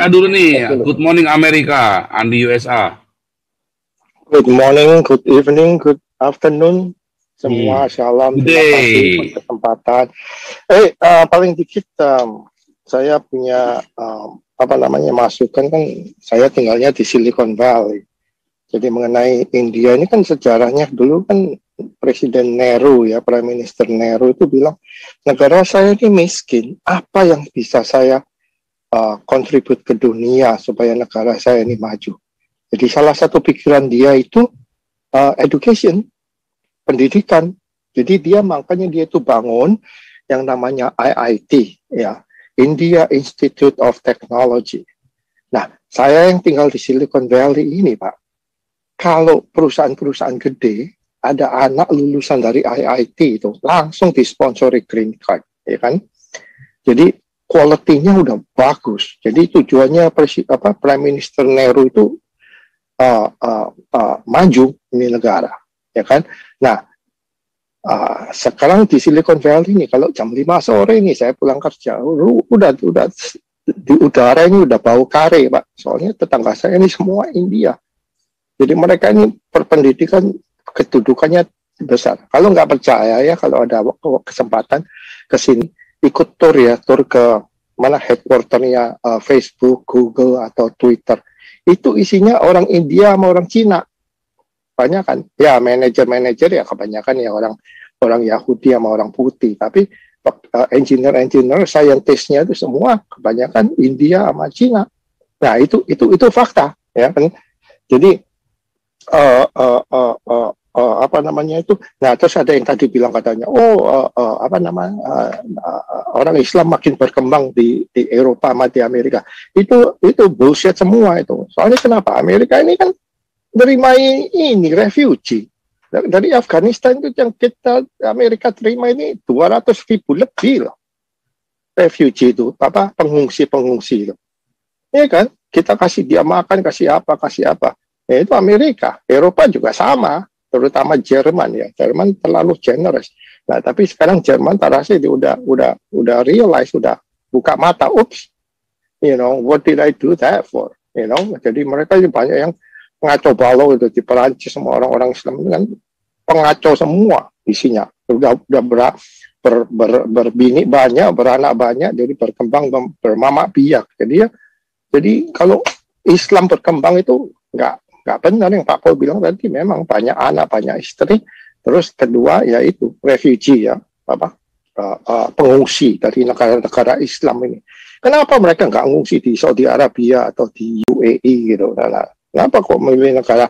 USA dulu nih. Cek dulu. Good morning Amerika, Andi USA. Good morning, good evening, good afternoon. Semua shalom, Good terima kasih day. buat kesempatan. Paling dikit saya punya masukan kan, saya tinggalnya di Silicon Valley. Jadi mengenai India ini kan sejarahnya dulu kan Presiden Nehru ya, Prime Minister Nehru itu bilang, negara saya ini miskin, apa yang bisa saya kontribut ke dunia supaya negara saya ini maju. Jadi salah satu pikiran dia itu education, pendidikan. Jadi makanya dia itu bangun yang namanya IIT ya, India Institute of Technology. Nah, saya yang tinggal di Silicon Valley ini, Pak, kalau perusahaan-perusahaan gede ada anak lulusan dari IIT itu langsung disponsori green card, ya kan? Jadi quality-nya udah bagus. Jadi tujuannya Prime Minister Nehru itu maju ini negara, ya kan? Nah, sekarang di Silicon Valley ini kalau jam 5 sore ini saya pulang kerja, udah di udara ini udah bau kare, Pak. Soalnya tetangga saya ini semua India. Jadi mereka ini pendidikan kedudukannya besar. Kalau nggak percaya ya, kalau ada kesempatan ke sini, ikut tur ke mana headquarternya Facebook, Google atau Twitter. Itu isinya orang India sama orang Cina. Banyak kan? Ya manajer ya kebanyakan ya orang Yahudi sama orang putih. Tapi engineer, scientist-nya itu semua kebanyakan India sama Cina. Nah itu fakta ya kan. Jadi Nah, terus ada yang tadi bilang katanya, orang Islam makin berkembang di Eropa sama di Amerika. Itu bullshit semua itu. Soalnya kenapa? Amerika ini kan nerima ini refugee dari Afghanistan itu yang Amerika terima ini 200.000 lebih loh. Refugee itu pengungsi itu. Ya kan? Kita kasih dia makan, kasih apa. Ya, itu Amerika, Eropa juga sama, terutama Jerman ya. Jerman terlalu generous. Nah, tapi sekarang Jerman tarasnya udah realize, udah buka mata. Oops, what did I do that for? Jadi mereka banyak yang ngaco balau itu di Perancis, semua orang-orang Islam itu kan pengacau semua isinya. Udah berbini banyak, beranak banyak, jadi berkembang bermamak biak. Jadi kalau Islam berkembang itu nggak benar yang Pak Paul bilang tadi, memang banyak anak, banyak istri. Terus kedua yaitu refugee ya, pengungsi dari negara-negara Islam ini. Kenapa mereka nggak ngungsi di Saudi Arabia atau di UAE gitu? Kenapa kok memilih negara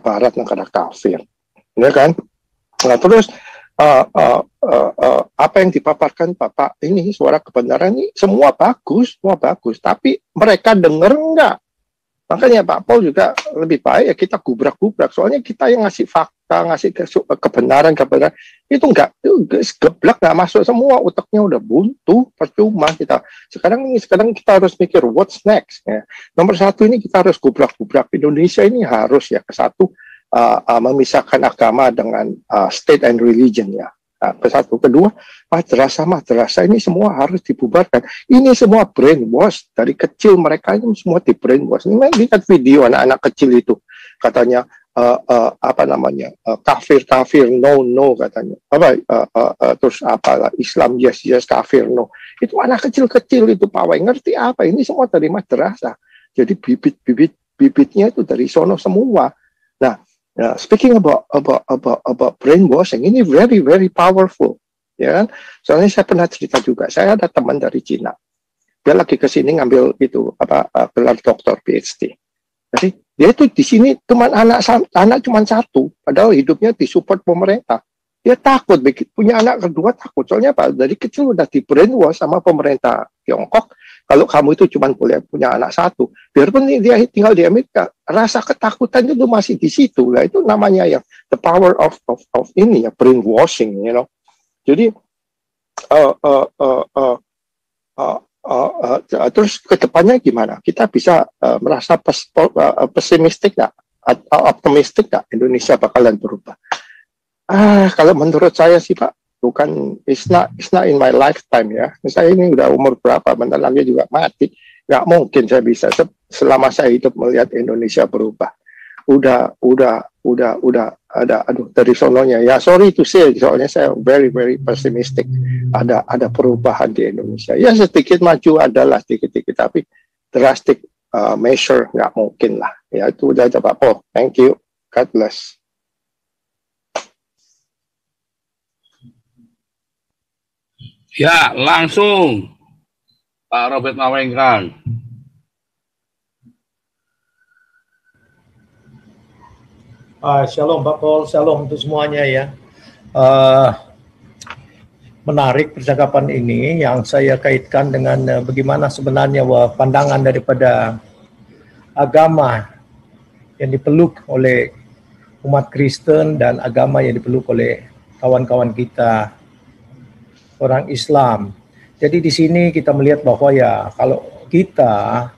Barat, negara kafir? Ya kan? Nah terus apa yang dipaparkan Bapak ini, suara kebenaran ini semua bagus, tapi mereka dengar nggak? Makanya Pak Paul juga lebih baik ya kita gubrak-gubrak. Soalnya kita yang ngasih fakta, ngasih kebenaran itu geblak, nggak masuk semua, otaknya udah buntu, percuma kita. Sekarang kita harus mikir what's next. Ya. Nomor satu ini kita harus gubrak-gubrak. Indonesia ini harus ya memisahkan agama dengan state and religion ya. Nah, satu, kedua, madrasah ini semua harus dibubarkan. Ini semua brainwash dari kecil, mereka ini semua di brainwash. Ini lihat video anak-anak kecil itu katanya kafir no katanya terus Islam yes kafir no. Itu anak kecil itu pawai ngerti apa? Ini semua dari madrasah. Jadi bibitnya itu dari sono semua. Nah, speaking about brainwashing, ini very very powerful, ya kan? Soalnya saya pernah cerita juga, saya ada teman dari Cina, dia lagi ke sini ngambil gelar doktor PhD. Jadi dia itu di sini cuma anak cuma satu, padahal hidupnya disupport pemerintah. Dia takut punya anak kedua, takut soalnya dari kecil udah di brainwash sama pemerintah Tiongkok. Kalau kamu itu cuma boleh punya anak satu, biarpun dia tinggal di Amerika, rasa ketakutan itu masih di situ. Lah itu namanya yang the power of ini ya, brainwashing, Jadi terus ke depannya gimana? Kita bisa merasa pesimistik nggak? Atau optimistik nggak Indonesia bakalan berubah? Kalau menurut saya sih Pak, bukan, it's not in my lifetime ya. Saya ini udah umur berapa, bentar lagi juga mati. nggak mungkin saya bisa selama saya hidup melihat Indonesia berubah. Udah ada, aduh, dari sononya ya, sorry to say, soalnya saya very pessimistic. Ada perubahan di Indonesia ya, sedikit maju adalah sedikit tapi drastic measure nggak mungkin lah ya. Itu udah aja Pak Paul, thank you, God bless. Ya, langsung Pak Robert Mawengkang. Shalom Pak Paul, shalom untuk semuanya ya. Menarik percakapan ini yang saya kaitkan dengan bagaimana sebenarnya pandangan daripada agama yang dipeluk oleh umat Kristen dan agama yang dipeluk oleh kawan-kawan kita orang Islam. Jadi di sini kita melihat bahwa ya, kalau kita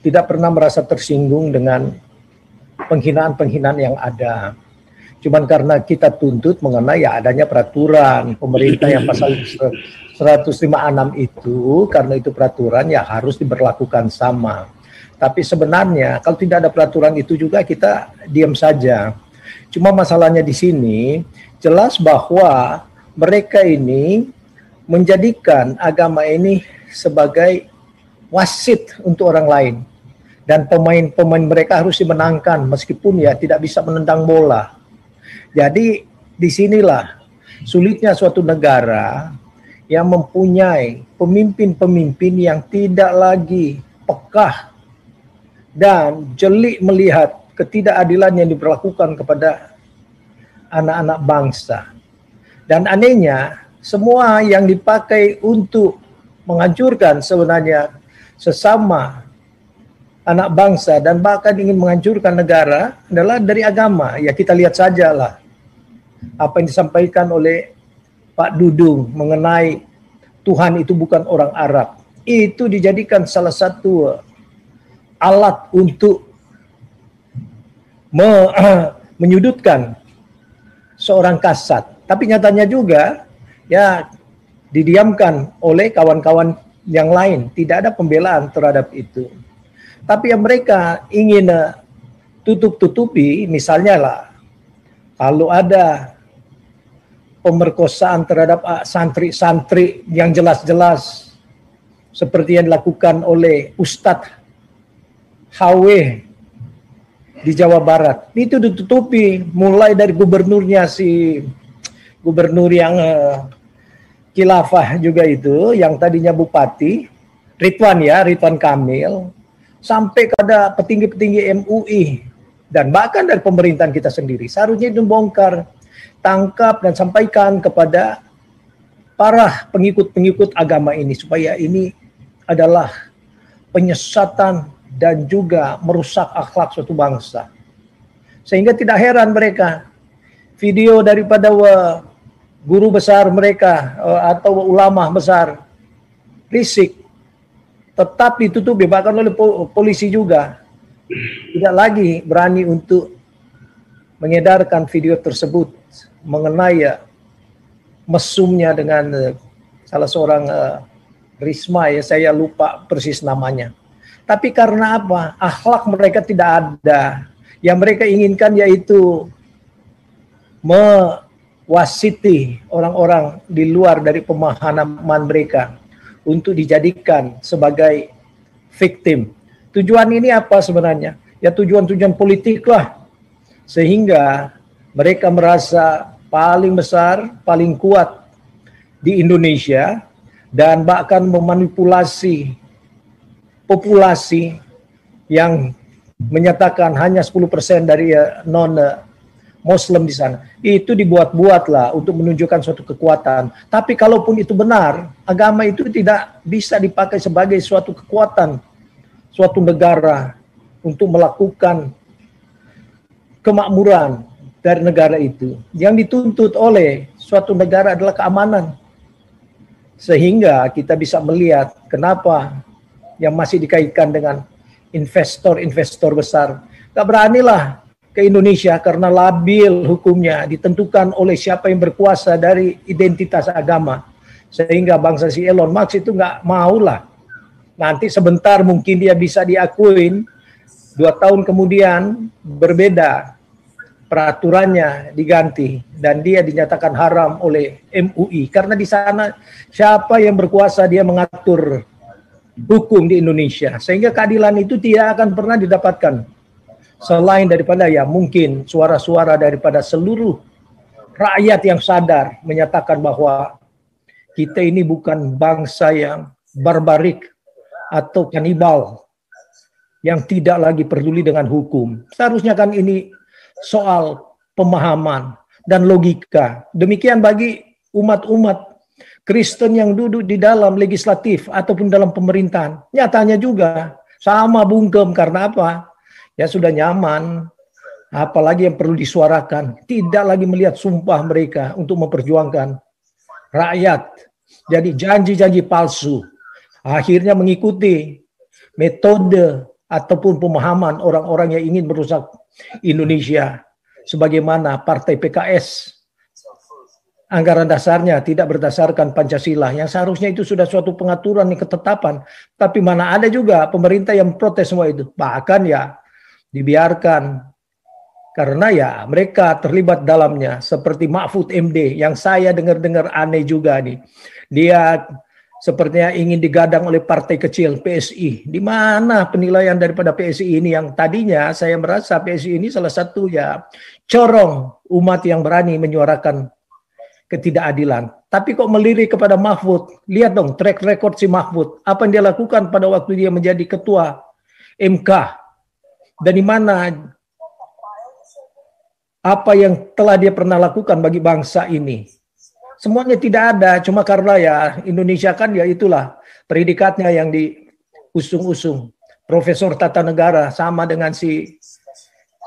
tidak pernah merasa tersinggung dengan penghinaan-penghinaan yang ada. Cuman karena kita tuntut mengenai ya adanya peraturan pemerintah yang pasal 156 itu, karena itu peraturan ya harus diberlakukan sama. Tapi sebenarnya kalau tidak ada peraturan itu juga kita diam saja. Cuma masalahnya di sini jelas bahwa mereka ini menjadikan agama ini sebagai wasit untuk orang lain. Dan pemain-pemain mereka harus dimenangkan meskipun ya tidak bisa menendang bola. Jadi disinilah sulitnya suatu negara yang mempunyai pemimpin-pemimpin yang tidak lagi peka dan jeli melihat ketidakadilan yang diberlakukan kepada anak-anak bangsa. Dan anehnya semua yang dipakai untuk menghancurkan sebenarnya sesama anak bangsa dan bahkan ingin menghancurkan negara adalah dari agama. Ya kita lihat sajalah apa yang disampaikan oleh Pak Dudung mengenai Tuhan itu bukan orang Arab. Itu dijadikan salah satu alat untuk menyudutkan seorang kasat. Tapi nyatanya juga ya didiamkan oleh kawan-kawan yang lain. Tidak ada pembelaan terhadap itu. Tapi yang mereka ingin tutup-tutupi, misalnya lah, kalau ada pemerkosaan terhadap santri-santri yang jelas-jelas seperti yang dilakukan oleh Ustadz HW di Jawa Barat, itu ditutupi mulai dari gubernurnya, si gubernur yang khilafah juga itu, yang tadinya bupati, Ridwan Kamil, sampai kepada petinggi-petinggi MUI dan bahkan dari pemerintahan kita sendiri. Seharusnya itu bongkar, tangkap dan sampaikan kepada para pengikut-pengikut agama ini supaya ini adalah penyesatan dan juga merusak akhlak suatu bangsa. Sehingga tidak heran mereka video daripada guru besar mereka atau ulama besar Rizik tetap ditutupi bahkan oleh polisi juga. Tidak lagi berani untuk mengedarkan video tersebut mengenai mesumnya dengan salah seorang Risma, ya saya lupa persis namanya. Tapi karena apa? Akhlak mereka tidak ada. Yang mereka inginkan yaitu mewasiti orang-orang di luar dari pemahaman mereka untuk dijadikan sebagai victim. Tujuan ini apa sebenarnya? Ya tujuan-tujuan politik lah. Sehingga mereka merasa paling besar, paling kuat di Indonesia dan bahkan memanipulasi populasi yang menyatakan hanya 10% dari non-Muslim di sana. Itu dibuat-buatlah untuk menunjukkan suatu kekuatan. Tapi kalaupun itu benar, agama itu tidak bisa dipakai sebagai suatu kekuatan suatu negara untuk melakukan kemakmuran dari negara itu. Yang dituntut oleh suatu negara adalah keamanan. Sehingga kita bisa melihat kenapa yang masih dikaitkan dengan investor-investor besar. Gak beranilah ke Indonesia karena labil hukumnya ditentukan oleh siapa yang berkuasa dari identitas agama. Sehingga bangsa si Elon Musk itu gak maulah Nanti sebentar mungkin dia bisa diakuin, 2 tahun kemudian berbeda, peraturannya diganti dan dia dinyatakan haram oleh MUI. Karena di sana siapa yang berkuasa dia mengatur hukum di Indonesia. Sehingga keadilan itu tidak akan pernah didapatkan. Selain daripada ya mungkin suara-suara daripada seluruh rakyat yang sadar menyatakan bahwa kita ini bukan bangsa yang barbarik atau kanibal yang tidak lagi peduli dengan hukum. Seharusnya kan ini soal pemahaman dan logika. Demikian bagi umat-umat Kristen yang duduk di dalam legislatif ataupun dalam pemerintahan. Nyatanya juga sama bungkem karena apa? Ya sudah nyaman, apalagi yang perlu disuarakan. Tidak lagi melihat sumpah mereka untuk memperjuangkan rakyat. Jadi janji-janji palsu. Akhirnya mengikuti metode ataupun pemahaman orang-orang yang ingin merusak Indonesia. Sebagaimana Partai PKS. Anggaran dasarnya tidak berdasarkan Pancasila. Yang seharusnya itu sudah suatu pengaturan yang ketetapan. Tapi mana ada juga pemerintah yang protes semua itu. Bahkan ya dibiarkan karena ya mereka terlibat dalamnya seperti Mahfud MD yang saya dengar-dengar aneh juga nih. Dia sepertinya ingin digadang oleh partai kecil PSI. Di mana penilaian daripada PSI ini yang tadinya saya merasa PSI ini salah satu ya corong umat yang berani menyuarakan ketidakadilan. Tapi kok melirik kepada Mahfud. Lihat dong track record si Mahfud. Apa yang dia lakukan pada waktu dia menjadi ketua MK. Dan di mana apa yang telah dia pernah lakukan bagi bangsa ini. Semuanya tidak ada, cuma karena ya Indonesia kan ya itulah predikatnya yang diusung-usung. Profesor Tata Negara sama dengan si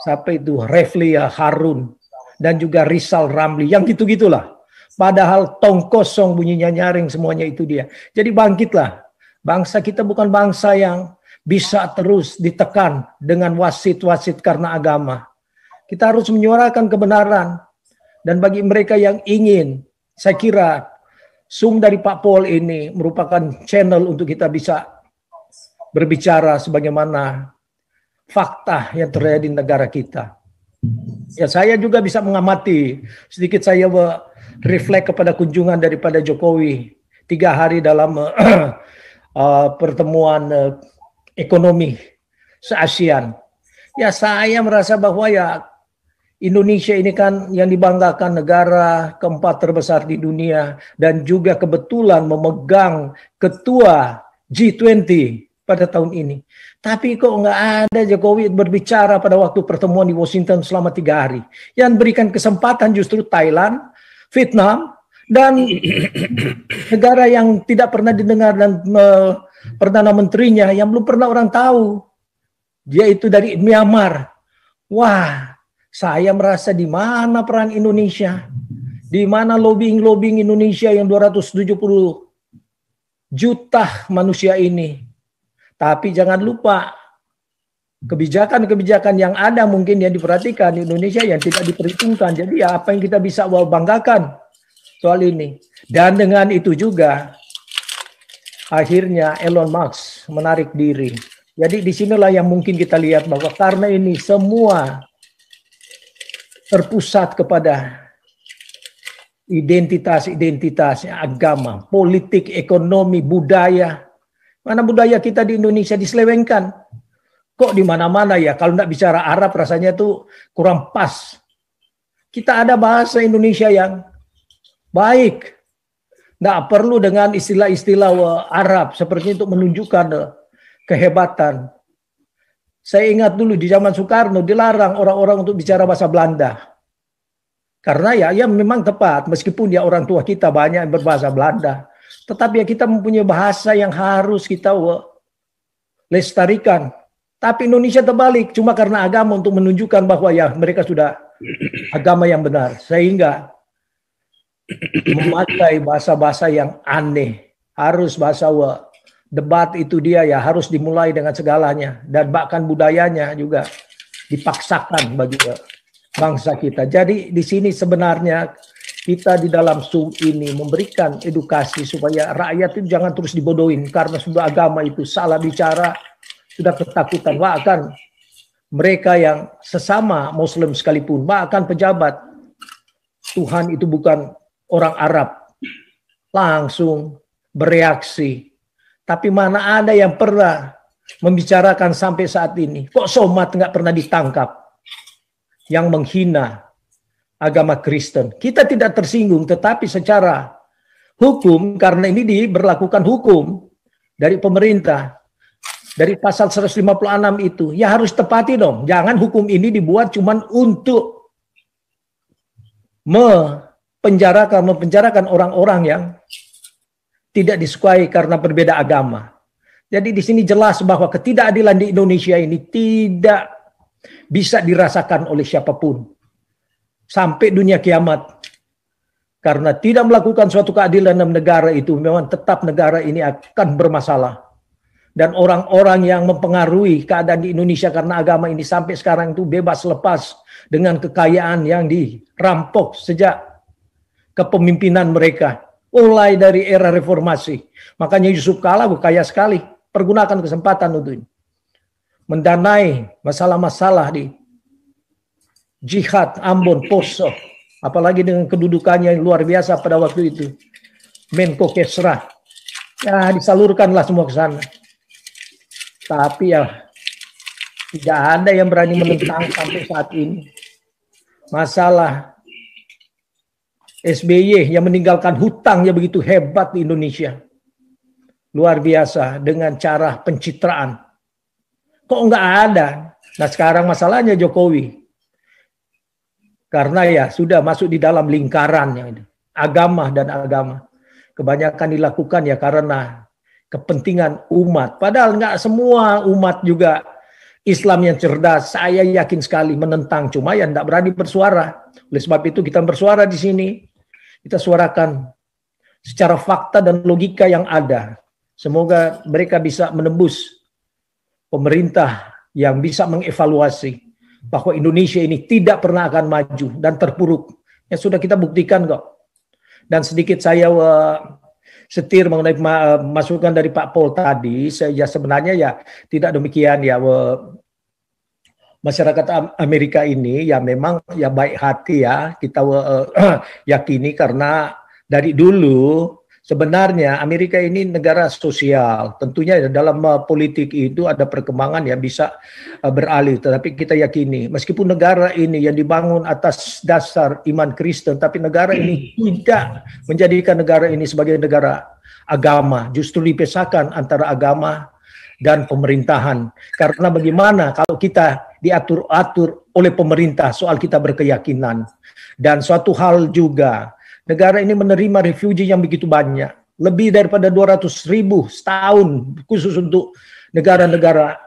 siapa itu Refli ya Harun dan juga Rizal Ramli yang gitu-gitulah. Padahal tong kosong bunyinya nyaring semuanya itu dia. Jadi bangkitlah. Bangsa kita bukan bangsa yang bisa terus ditekan dengan wasit-wasit karena agama. Kita harus menyuarakan kebenaran. Dan bagi mereka yang ingin, saya kira Zoom dari Pak Paul ini merupakan channel untuk kita bisa berbicara sebagaimana fakta yang terjadi di negara kita. Ya saya juga bisa mengamati, sedikit saya reflect kepada kunjungan daripada Jokowi 3 hari dalam pertemuan ekonomi se-ASEAN. Ya saya merasa bahwa ya Indonesia ini kan yang dibanggakan negara keempat terbesar di dunia dan juga kebetulan memegang ketua G20 pada tahun ini. Tapi kok nggak ada Jokowi berbicara pada waktu pertemuan di Washington selama 3 hari. Yang berikan kesempatan justru Thailand, Vietnam, dan negara yang tidak pernah didengar dan Perdana Menterinya yang belum pernah orang tahu. Dia itu dari Myanmar. Wah, saya merasa di mana peran Indonesia? Di mana lobbying Indonesia yang 270 juta manusia ini? Tapi jangan lupa kebijakan-kebijakan yang ada mungkin yang diperhatikan di Indonesia yang tidak diperhitungkan. Jadi ya apa yang kita bisa banggakan soal ini. Dan dengan itu juga akhirnya Elon Musk menarik diri. Jadi disinilah yang mungkin kita lihat bahwa karena ini semua terpusat kepada identitas agama, politik, ekonomi, budaya. Mana budaya kita di Indonesia diselewengkan. Kok di mana-mana ya kalau tidak bicara Arab rasanya tuh kurang pas. Kita ada bahasa Indonesia yang baik. Tidak perlu dengan istilah-istilah Arab seperti itu menunjukkan kehebatan. Saya ingat dulu di zaman Soekarno dilarang orang-orang untuk bicara bahasa Belanda. Karena ya memang tepat meskipun ya orang tua kita banyak yang berbahasa Belanda. Tetapi ya kita mempunyai bahasa yang harus kita lestarikan. Tapi Indonesia terbalik cuma karena agama untuk menunjukkan bahwa ya mereka sudah agama yang benar. Sehingga memakai bahasa-bahasa yang aneh. Harus bahasa debat itu dia ya harus dimulai dengan segalanya. Dan bahkan budayanya juga dipaksakan bagi bangsa kita. Jadi di sini sebenarnya kita di dalam Zoom ini memberikan edukasi supaya rakyat itu jangan terus dibodohin karena sudah agama itu salah bicara, sudah ketakutan. Bahkan mereka yang sesama Muslim sekalipun, bahkan pejabat, Tuhan itu bukan orang Arab, langsung bereaksi. Tapi mana ada yang pernah membicarakan sampai saat ini? Kok Somad nggak pernah ditangkap yang menghina agama Kristen? Kita tidak tersinggung, tetapi secara hukum, karena ini diberlakukan hukum dari pemerintah, dari pasal 156 itu, ya harus tepati dong. Jangan hukum ini dibuat cuman untuk mempenjarakan orang-orang yang tidak disukai karena berbeda agama. Jadi di sini jelas bahwa ketidakadilan di Indonesia ini tidak bisa dirasakan oleh siapapun sampai dunia kiamat. Karena tidak melakukan suatu keadilan dalam negara itu, memang tetap negara ini akan bermasalah. Dan orang-orang yang mempengaruhi keadaan di Indonesia karena agama ini sampai sekarang itu bebas lepas dengan kekayaan yang dirampok sejak kepemimpinan mereka. Mulai dari era reformasi. Makanya Yusuf Kala kaya sekali. Pergunakan kesempatan untuk ini. Mendanai masalah-masalah di jihad, Ambon, Poso. Apalagi dengan kedudukannya yang luar biasa pada waktu itu. Menko Kesra. Ya disalurkanlah semua ke sana. Tapi ya tidak ada yang berani menentang sampai saat ini. Masalah SBY yang meninggalkan hutang yang begitu hebat di Indonesia. Luar biasa dengan cara pencitraan. Kok enggak ada? Nah sekarang masalahnya Jokowi. Karena ya sudah masuk di dalam lingkarannya. Agama dan agama. Kebanyakan dilakukan ya karena kepentingan umat. Padahal enggak semua umat juga Islam yang cerdas. Saya yakin sekali menentang. Cuma ya enggak berani bersuara. Oleh sebab itu kita bersuara di sini. Kita suarakan secara fakta dan logika yang ada. Semoga mereka bisa menembus pemerintah yang bisa mengevaluasi bahwa Indonesia ini tidak pernah akan maju dan terpuruk. Ya sudah kita buktikan kok. Dan sedikit saya setir mengenai masukan dari Pak Pol tadi, saya sebenarnya ya tidak demikian ya. Masyarakat Amerika ini ya memang ya baik hati ya kita yakini karena dari dulu sebenarnya Amerika ini negara sosial. Tentunya dalam politik itu ada perkembangan yang bisa beralih. Tetapi kita yakini meskipun negara ini yang dibangun atas dasar iman Kristen, tapi negara ini tidak menjadikan negara ini sebagai negara agama. Justru dipisahkan antara agama dan pemerintahan. Karena bagaimana kalau kita diatur-atur oleh pemerintah soal kita berkeyakinan. Dan suatu hal juga, negara ini menerima refugee yang begitu banyak. Lebih daripada 200.000 setahun khusus untuk negara-negara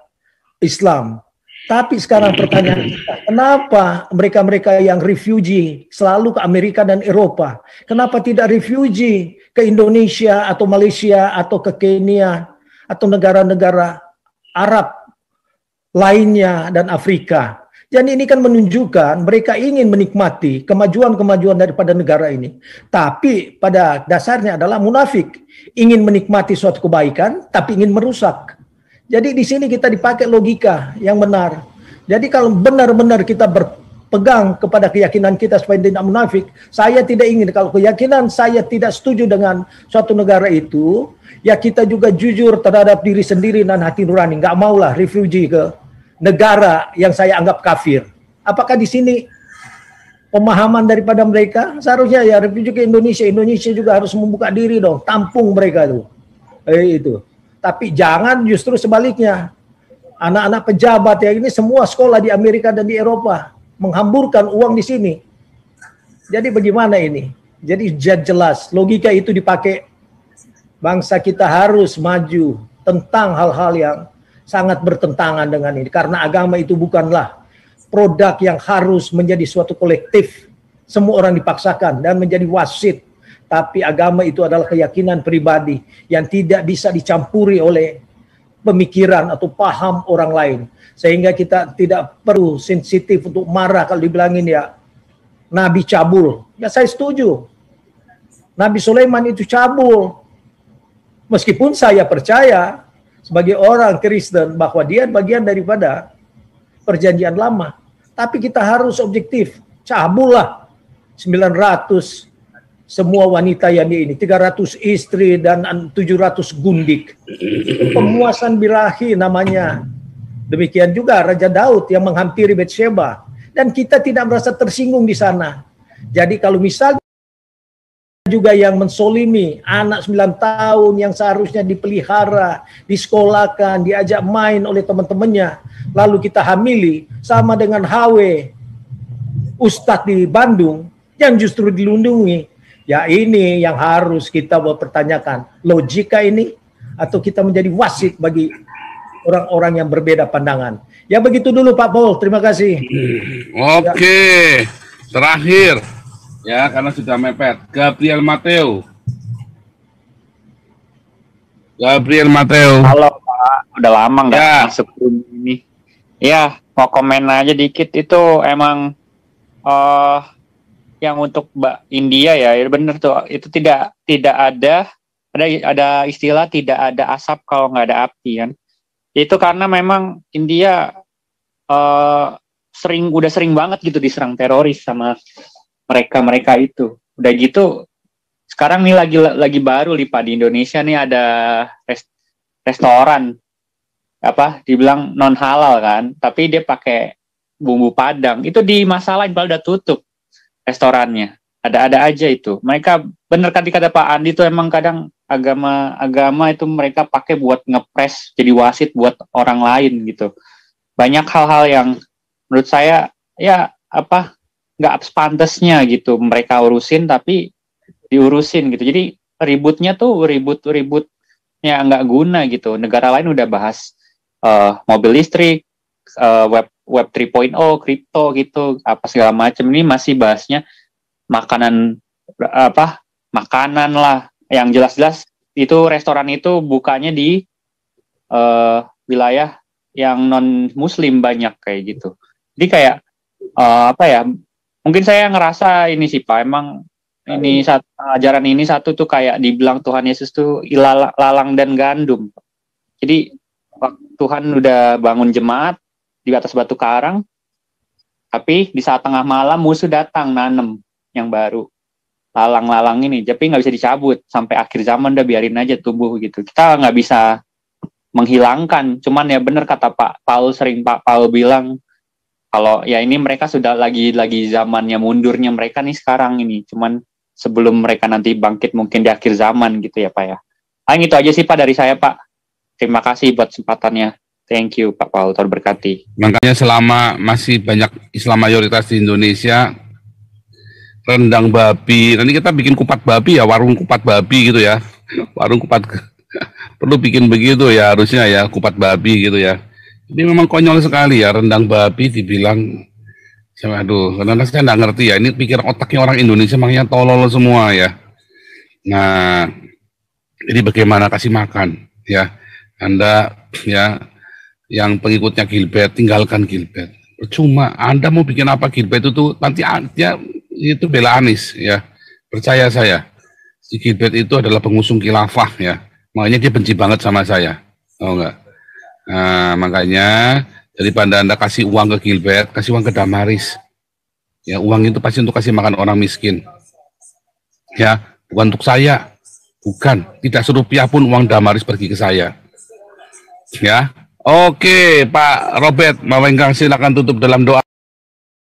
Islam. Tapi sekarang pertanyaan kita, kenapa mereka-mereka yang refugee selalu ke Amerika dan Eropa? Kenapa tidak refugee ke Indonesia atau Malaysia atau ke Kenya atau negara-negara Arab lainnya dan Afrika? Jadi ini kan menunjukkan mereka ingin menikmati kemajuan-kemajuan daripada negara ini. Tapi pada dasarnya adalah munafik. Ingin menikmati suatu kebaikan, tapi ingin merusak. Jadi di sini kita dipakai logika yang benar. Jadi kalau benar-benar kita berpegang kepada keyakinan kita supaya tidak munafik, saya tidak ingin. Kalau keyakinan saya tidak setuju dengan suatu negara itu, ya kita juga jujur terhadap diri sendiri dan hati nurani. Nggak maulah refugee ke negara yang saya anggap kafir. Apakah di sini pemahaman daripada mereka? Seharusnya ya refugee ke Indonesia. Indonesia juga harus membuka diri dong, tampung mereka itu. Itu. Tapi jangan justru sebaliknya. Anak-anak pejabat yang ini semua sekolah di Amerika dan di Eropa, menghamburkan uang di sini. Jadi bagaimana ini? Jadi jelas logika itu dipakai. Bangsa kita harus maju tentang hal-hal yang sangat bertentangan dengan ini. Karena agama itu bukanlah produk yang harus menjadi suatu kolektif. Semua orang dipaksakan dan menjadi wasit. Tapi agama itu adalah keyakinan pribadi yang tidak bisa dicampuri oleh pemikiran atau paham orang lain. Sehingga kita tidak perlu sensitif untuk marah kalau dibilangin ya Nabi cabul. Ya saya setuju. Nabi Sulaiman itu cabul. Meskipun saya percaya sebagai orang Kristen bahwa dia bagian daripada perjanjian lama. Tapi kita harus objektif. Cabul lah 900 semua wanita yang ini, 300 istri dan 700 gundik. Pemuasan birahi namanya. Demikian juga Raja Daud yang menghampiri Betsheba. Dan kita tidak merasa tersinggung di sana. Jadi kalau misalnya juga yang mensolimi anak 9 tahun yang seharusnya dipelihara, disekolahkan, diajak main oleh teman-temannya, lalu kita hamili, sama dengan HW Ustadz di Bandung yang justru dilindungi. Ya ini yang harus kita pertanyakan, logika ini atau kita menjadi wasit bagi orang-orang yang berbeda pandangan. Ya begitu dulu Pak Paul, terima kasih. Oke, terakhir. Ya, karena sudah mepet. Gabriel Mateo. Halo Pak, udah lama nggak masuk ini. Ya, mau komen aja dikit, itu emang yang untuk India ya bener tuh, itu tidak ada istilah tidak ada asap kalau nggak ada api kan. Itu karena memang India udah sering banget gitu diserang teroris sama mereka itu. Udah gitu sekarang nih lagi baru nih Pak, di Indonesia nih ada restoran dibilang non halal kan, tapi dia pakai bumbu Padang. Itu dimasalahin padahal udah tutup restorannya. Ada aja itu. Mereka bener kan dikata Pak Andi tuh, emang kadang agama itu mereka pakai buat ngepres jadi wasit buat orang lain gitu. Banyak hal-hal yang menurut saya ya nggak sepantasnya gitu mereka urusin, tapi diurusin gitu. Jadi ributnya tuh ributnya nggak guna gitu. Negara lain udah bahas mobil listrik, web 3.0, kripto gitu, apa segala macam. Ini masih bahasnya makanan lah. Yang jelas-jelas itu restoran itu bukanya di wilayah yang non Muslim banyak kayak gitu. Jadi kayak mungkin saya ngerasa ini sih Pak, emang ini ajaran ini satu tuh kayak dibilang Tuhan Yesus tuh lalang dan gandum. Jadi Tuhan udah bangun jemaat di atas batu karang, tapi di saat tengah malam musuh datang nanem yang baru, lalang-lalang ini, tapi nggak bisa dicabut sampai akhir zaman, udah biarin aja tumbuh gitu. Kita nggak bisa menghilangkan, cuman ya bener kata Pak Paul bilang, kalau ya ini mereka sudah lagi zamannya mundurnya mereka nih sekarang ini. Cuman sebelum mereka nanti bangkit mungkin di akhir zaman gitu ya Pak ya. Itu aja sih Pak dari saya Pak. Terima kasih buat kesempatannya. Thank you Pak Paul, Tuhan berkati. Makanya selama masih banyak Islam mayoritas di Indonesia, rendang babi, nanti kita bikin kupat babi ya, warung kupat babi gitu ya. Warung kupat, perlu bikin begitu ya harusnya ya, kupat babi gitu ya. Ini memang konyol sekali ya, rendang babi dibilang, karena saya nggak ngerti ya, ini pikir otaknya orang Indonesia makanya tolol semua ya. Nah, ini bagaimana kasih makan ya, Anda ya, yang pengikutnya Gilbert, tinggalkan Gilbert. Percuma, Anda mau bikin apa Gilbert itu nanti dia itu bela Anies ya, percaya saya. Si Gilbert itu adalah pengusung khilafah ya, makanya dia benci banget sama saya, tahu nggak? Nah, makanya daripada Anda kasih uang ke Gilbert, kasih uang ke Damaris. Ya, uang itu pasti untuk kasih makan orang miskin. Ya, bukan untuk saya. Bukan, tidak serupiah pun uang Damaris pergi ke saya. Ya. Oke, Pak Robert Mawengkang, silakan tutup dalam doa.